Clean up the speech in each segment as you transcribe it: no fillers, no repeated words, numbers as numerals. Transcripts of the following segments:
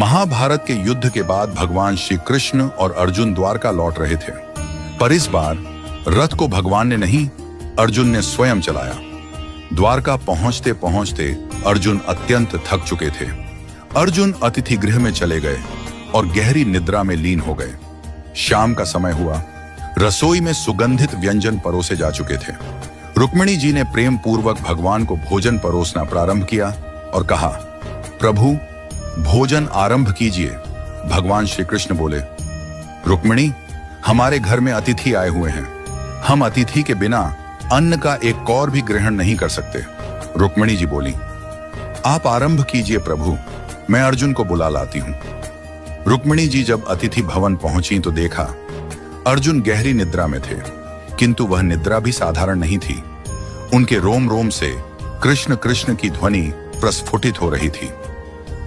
महाभारत के युद्ध के बाद भगवान श्री कृष्ण और अर्जुन द्वारका लौट रहे थे, पर इस बार रथ को भगवान ने नहीं, अर्जुन ने स्वयं चलाया। द्वारका पहुंचते पहुंचते अर्जुन अत्यंत थक चुके थे। अर्जुन अतिथि गृह में चले गए और गहरी निद्रा में लीन हो गए। शाम का समय हुआ। रसोई में सुगंधित व्यंजन परोसे जा चुके थे। रुक्मिणी जी ने प्रेम पूर्वक भगवान को भोजन परोसना प्रारंभ किया और कहा, प्रभु भोजन आरंभ कीजिए। भगवान श्री कृष्ण बोले, रुक्मिणी, हमारे घर में अतिथि आए हुए हैं। हम अतिथि के बिना अन्न का एक कौर भी ग्रहण नहीं कर सकते। रुक्मिणी जी बोली, आप आरंभ कीजिए प्रभु, मैं अर्जुन को बुला लाती हूं। रुक्मिणी जी जब अतिथि भवन पहुंची तो देखा अर्जुन गहरी निद्रा में थे, किंतु वह निद्रा भी साधारण नहीं थी। उनके रोम रोम से कृष्ण कृष्ण की ध्वनि प्रस्फुटित हो रही थी।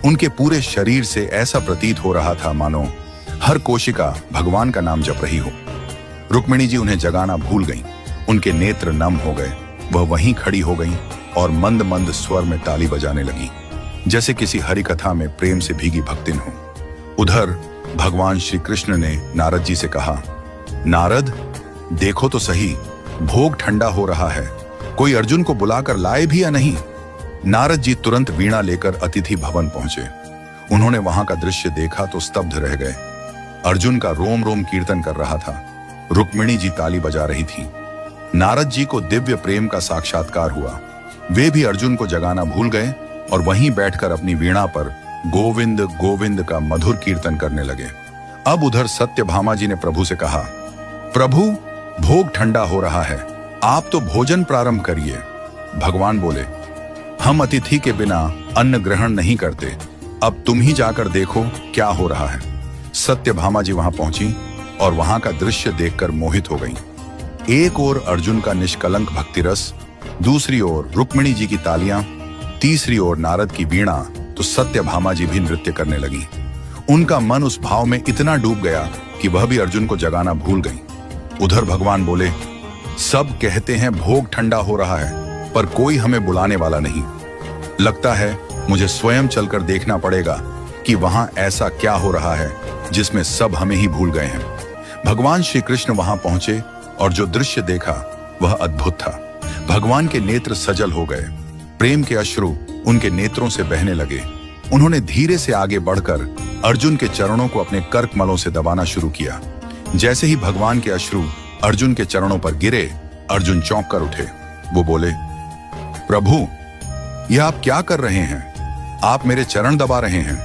उनके पूरे शरीर से ऐसा प्रतीत हो रहा था मानो हर कोशिका भगवान का नाम जप रही हो। रुक्मिणी जी उन्हें जगाना भूल गईं। उनके नेत्र नम हो गए। वह वहीं खड़ी हो गईं और मंद मंद स्वर में ताली बजाने लगी, जैसे किसी हरि कथा में प्रेम से भीगी भक्तिन हो। उधर भगवान श्री कृष्ण ने नारद जी से कहा, नारद देखो तो सही, भोग ठंडा हो रहा है, कोई अर्जुन को बुलाकर लाए भी या नहीं। नारद जी तुरंत वीणा लेकर अतिथि भवन पहुंचे। उन्होंने वहां का दृश्य देखा तो स्तब्ध रह गए। अर्जुन का रोम रोम कीर्तन कर रहा था। रुक्मिणी जी ताली बजा रही थी। नारद जी को दिव्य प्रेम का साक्षात्कार हुआ। वे भी अर्जुन को जगाना भूल गए और वहीं बैठकर अपनी वीणा पर गोविंद गोविंद का मधुर कीर्तन करने लगे। अब उधर सत्यभामा जी ने प्रभु से कहा, प्रभु भोग ठंडा हो रहा है, आप तो भोजन प्रारंभ करिए। भगवान बोले, हम अतिथि के बिना अन्न ग्रहण नहीं करते, अब तुम ही जाकर देखो क्या हो रहा है। सत्यभामा जी वहां पहुंची और वहां का दृश्य देखकर मोहित हो गईं। एक ओर अर्जुन का निष्कलंक भक्ति रस, दूसरी ओर रुक्मिणी जी की तालियां, तीसरी ओर नारद की वीणा, तो सत्यभामा जी भी नृत्य करने लगी। उनका मन उस भाव में इतना डूब गया कि वह भी अर्जुन को जगाना भूल गई। उधर भगवान बोले, सब कहते हैं भोग ठंडा हो रहा है, पर कोई हमें बुलाने वाला नहीं। लगता है मुझे स्वयं चलकर देखना पड़ेगा कि वहां ऐसा क्या हो रहा है जिसमें सब हमें ही भूल गए हैं। भगवान श्री कृष्ण वहां पहुंचे और जो दृश्य देखा वह अद्भुत था। भगवान के नेत्र सजल हो गए। प्रेम के अश्रु उनके नेत्रों से बहने लगे। उन्होंने धीरे से आगे बढ़कर अर्जुन के चरणों को अपने कर्कमलों से दबाना शुरू किया। जैसे ही भगवान के अश्रु अर्जुन के चरणों पर गिरे, अर्जुन चौंक कर उठे। वो बोले, प्रभु यह आप क्या कर रहे हैं? आप मेरे चरण दबा रहे हैं।